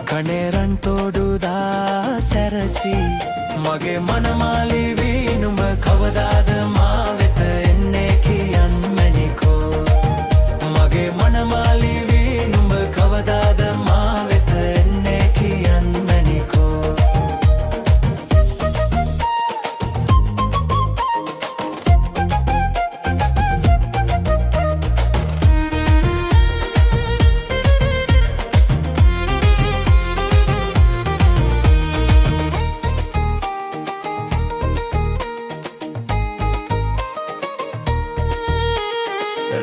කනේරන් තෝඩුදා සැරසි මගේ මනමාලි වී නුඹ කවදාද මා වෙත එන්නේ කියන් මැනිකෝ මගේ මනමාලි වී නුඹ කවදාද මා වෙත එන්නේ කියන් මැනිකෝ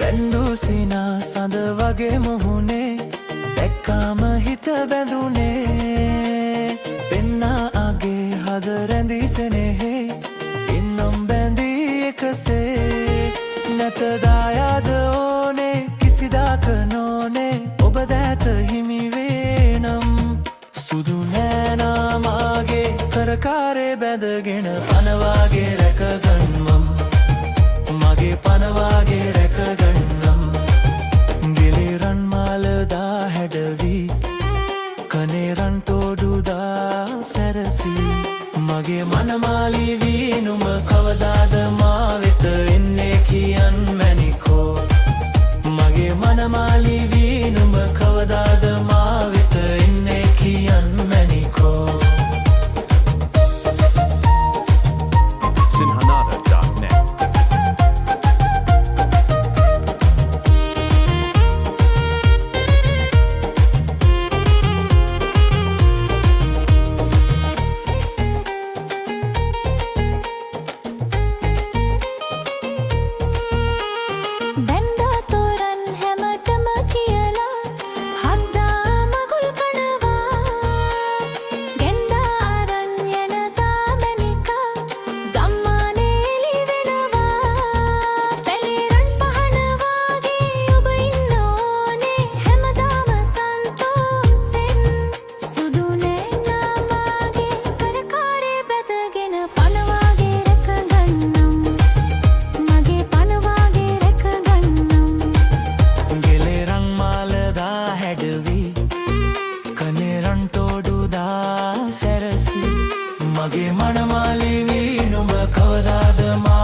රැන්දු සිනා සඳ වගේ මුහුණේ දැක්කාම හිත බැඳුනේ පෙන්නා අගේ හද රැඳී සෙනෙහේ ඉන්නම් බැඳී එකසේ නැත දායාද ඕනේ කිසිදාක නොනේ ඔබ දැත හිමි වේනම් සුදු නෑනා මාගේ කරකාරේ බැඳගෙන පනවාගේ රැකගන්වම් මගේ පනවාගේ රැකගන්නම් ගෙලේරන් මාලදා හැඩවී කනේරන් තෝඩුදා සැරසි මගේ මනමාලි වී නුඹ කවදාද මා වෙත එන්නේ කියන් මැනිකෝ මගේ මනමාලි වී නුඹ කවදාද මා වෙත එන්නේ කියන් මැනිකෝ Sinhanada.net බැන්දා තෝරන් හැමටම කියලා හද්දා මගුල් කනවා ගෙන්දා අරන් යන තාමනිකා ගම්මානේ එලි වෙනවා පැලිරන් පහන වාගේ ඔබ ඉන්න ඕනේ හැමදාම සන්තෝසෙන් සුදු නෑනා මාගේ කරකාරේ බැඳගෙන පනවාගේ රැකගන්නම් මගේ පනවාගේ රැකගන්නම් ගෙලේරන් මාලදා හැඩවී කනේරන් තෝඩුදා සැරසි මගේ මනමාලි වී නුඹ කවදාද මා